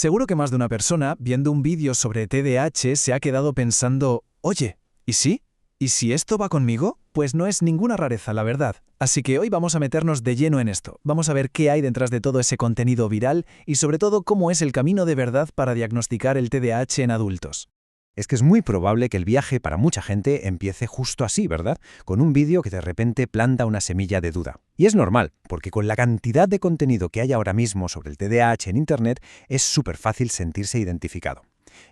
Seguro que más de una persona, viendo un vídeo sobre TDAH, se ha quedado pensando, oye, ¿y sí? ¿Y si esto va conmigo? Pues no es ninguna rareza, la verdad. Así que hoy vamos a meternos de lleno en esto. Vamos a ver qué hay detrás de todo ese contenido viral y sobre todo cómo es el camino de verdad para diagnosticar el TDAH en adultos. Es que es muy probable que el viaje para mucha gente empiece justo así, ¿verdad? Con un vídeo que de repente planta una semilla de duda. Y es normal, porque con la cantidad de contenido que hay ahora mismo sobre el TDAH en Internet, es súper fácil sentirse identificado.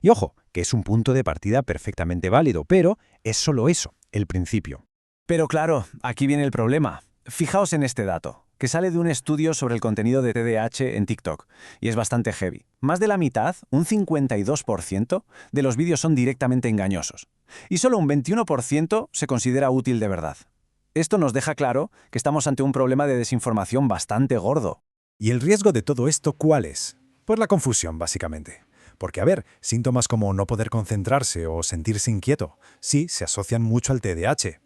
Y ojo, que es un punto de partida perfectamente válido, pero es solo eso, el principio. Pero claro, aquí viene el problema. Fijaos en este dato, que sale de un estudio sobre el contenido de TDAH en TikTok, y es bastante heavy. Más de la mitad, un 52%, de los vídeos son directamente engañosos, y solo un 21% se considera útil de verdad. Esto nos deja claro que estamos ante un problema de desinformación bastante gordo. ¿Y el riesgo de todo esto cuál es? Pues la confusión, básicamente. Porque, a ver, síntomas como no poder concentrarse o sentirse inquieto, sí, se asocian mucho al TDAH.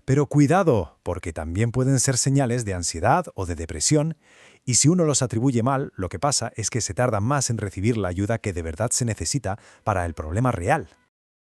Pero cuidado, porque también pueden ser señales de ansiedad o de depresión, y si uno los atribuye mal, lo que pasa es que se tarda más en recibir la ayuda que de verdad se necesita para el problema real.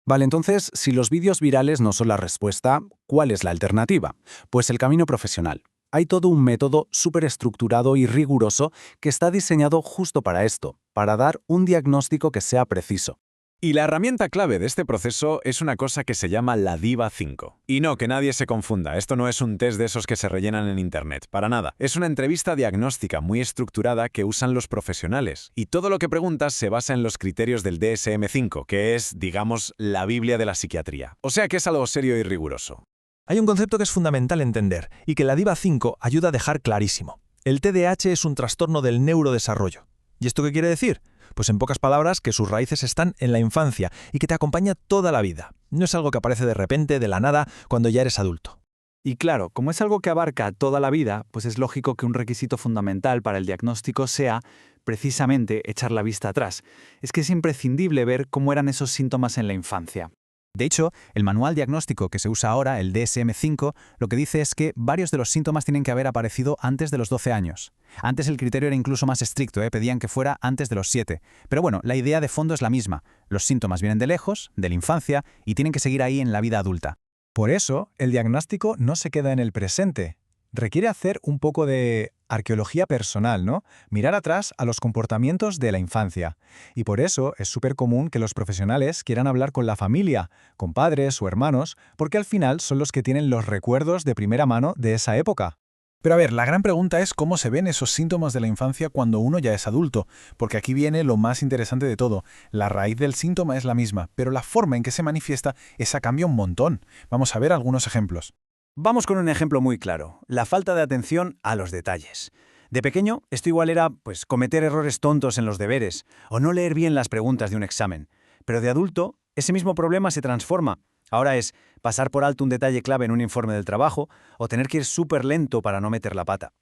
Vale, entonces, si los vídeos virales no son la respuesta, ¿cuál es la alternativa? Pues el camino profesional. Hay todo un método súper estructurado y riguroso que está diseñado justo para esto, para dar un diagnóstico que sea preciso. Y la herramienta clave de este proceso es una cosa que se llama la DIVA-5. Y no, que nadie se confunda, esto no es un test de esos que se rellenan en Internet, para nada. Es una entrevista diagnóstica muy estructurada que usan los profesionales. Y todo lo que preguntas se basa en los criterios del DSM-5, que es, digamos, la Biblia de la psiquiatría. O sea que es algo serio y riguroso. Hay un concepto que es fundamental entender y que la DIVA-5 ayuda a dejar clarísimo. El TDAH es un trastorno del neurodesarrollo. ¿Y esto qué quiere decir? Pues en pocas palabras que sus raíces están en la infancia y que te acompaña toda la vida. No es algo que aparece de repente, de la nada, cuando ya eres adulto. Y claro, como es algo que abarca toda la vida, pues es lógico que un requisito fundamental para el diagnóstico sea, precisamente, echar la vista atrás. Es que es imprescindible ver cómo eran esos síntomas en la infancia. De hecho, el manual diagnóstico que se usa ahora, el DSM-5, lo que dice es que varios de los síntomas tienen que haber aparecido antes de los 12 años. Antes el criterio era incluso más estricto, pedían que fuera antes de los 7. Pero bueno, la idea de fondo es la misma. Los síntomas vienen de lejos, de la infancia, y tienen que seguir ahí en la vida adulta. Por eso, el diagnóstico no se queda en el presente. Requiere hacer un poco de arqueología personal, ¿no? Mirar atrás a los comportamientos de la infancia. Y por eso es súper común que los profesionales quieran hablar con la familia, con padres o hermanos, porque al final son los que tienen los recuerdos de primera mano de esa época. Pero a ver, la gran pregunta es cómo se ven esos síntomas de la infancia cuando uno ya es adulto, porque aquí viene lo más interesante de todo. La raíz del síntoma es la misma, pero la forma en que se manifiesta, esa cambia un montón. Vamos a ver algunos ejemplos. Vamos con un ejemplo muy claro, la falta de atención a los detalles. De pequeño, esto igual era, cometer errores tontos en los deberes, o no leer bien las preguntas de un examen. Pero de adulto, ese mismo problema se transforma. Ahora es pasar por alto un detalle clave en un informe del trabajo, o tener que ir súper lento para no meter la pata.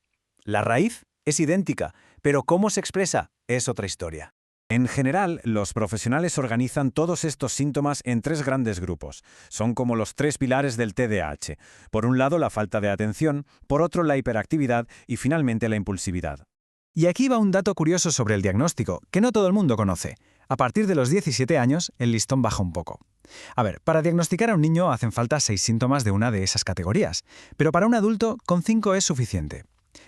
La raíz es idéntica, pero cómo se expresa es otra historia. En general, los profesionales organizan todos estos síntomas en 3 grandes grupos. Son como los 3 pilares del TDAH. Por un lado, la falta de atención, por otro, la hiperactividad y finalmente la impulsividad. Y aquí va un dato curioso sobre el diagnóstico, que no todo el mundo conoce. A partir de los 17 años, el listón baja un poco. A ver, para diagnosticar a un niño hacen falta 6 síntomas de una de esas categorías, pero para un adulto, con 5 es suficiente.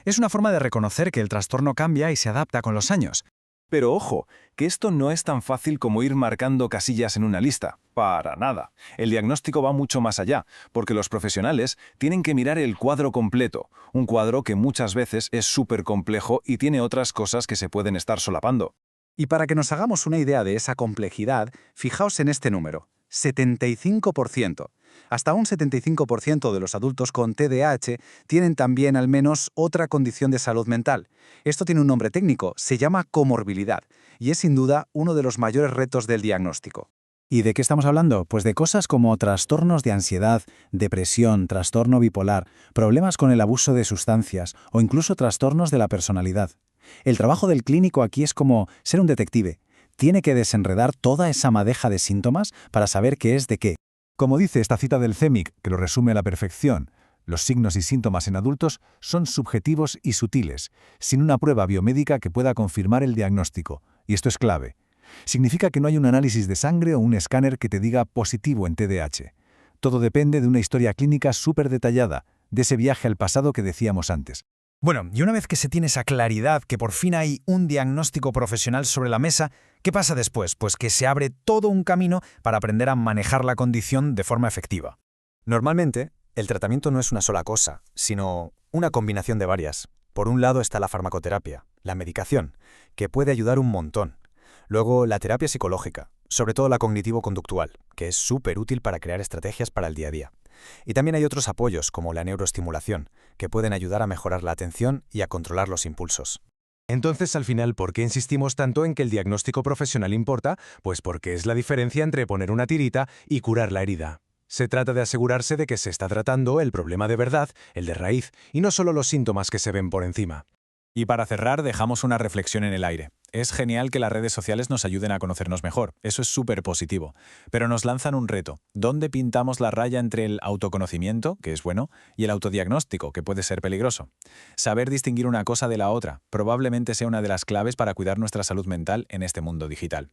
Es una forma de reconocer que el trastorno cambia y se adapta con los años. Pero ojo, que esto no es tan fácil como ir marcando casillas en una lista. Para nada. El diagnóstico va mucho más allá, porque los profesionales tienen que mirar el cuadro completo, un cuadro que muchas veces es súper complejo y tiene otras cosas que se pueden estar solapando. Y para que nos hagamos una idea de esa complejidad, fijaos en este número, 75%. Hasta un 75% de los adultos con TDAH tienen también al menos otra condición de salud mental. Esto tiene un nombre técnico, se llama comorbilidad, y es sin duda uno de los mayores retos del diagnóstico. ¿Y de qué estamos hablando? Pues de cosas como trastornos de ansiedad, depresión, trastorno bipolar, problemas con el abuso de sustancias o incluso trastornos de la personalidad. El trabajo del clínico aquí es como ser un detective. Tiene que desenredar toda esa madeja de síntomas para saber qué es de qué. Como dice esta cita del CEMIC, que lo resume a la perfección, los signos y síntomas en adultos son subjetivos y sutiles, sin una prueba biomédica que pueda confirmar el diagnóstico. Y esto es clave. Significa que no hay un análisis de sangre o un escáner que te diga positivo en TDAH. Todo depende de una historia clínica súper detallada, de ese viaje al pasado que decíamos antes. Bueno, y una vez que se tiene esa claridad, que por fin hay un diagnóstico profesional sobre la mesa, ¿qué pasa después? Pues que se abre todo un camino para aprender a manejar la condición de forma efectiva. Normalmente, el tratamiento no es una sola cosa, sino una combinación de varias. Por un lado está la farmacoterapia, la medicación, que puede ayudar un montón. Luego, la terapia psicológica, sobre todo la cognitivo-conductual, que es súper útil para crear estrategias para el día a día. Y también hay otros apoyos, como la neuroestimulación, que pueden ayudar a mejorar la atención y a controlar los impulsos. Entonces, al final, ¿por qué insistimos tanto en que el diagnóstico profesional importa? Pues porque es la diferencia entre poner una tirita y curar la herida. Se trata de asegurarse de que se está tratando el problema de verdad, el de raíz, y no solo los síntomas que se ven por encima. Y para cerrar, dejamos una reflexión en el aire. Es genial que las redes sociales nos ayuden a conocernos mejor, eso es súper positivo. Pero nos lanzan un reto. ¿Dónde pintamos la raya entre el autoconocimiento, que es bueno, y el autodiagnóstico, que puede ser peligroso? Saber distinguir una cosa de la otra probablemente sea una de las claves para cuidar nuestra salud mental en este mundo digital.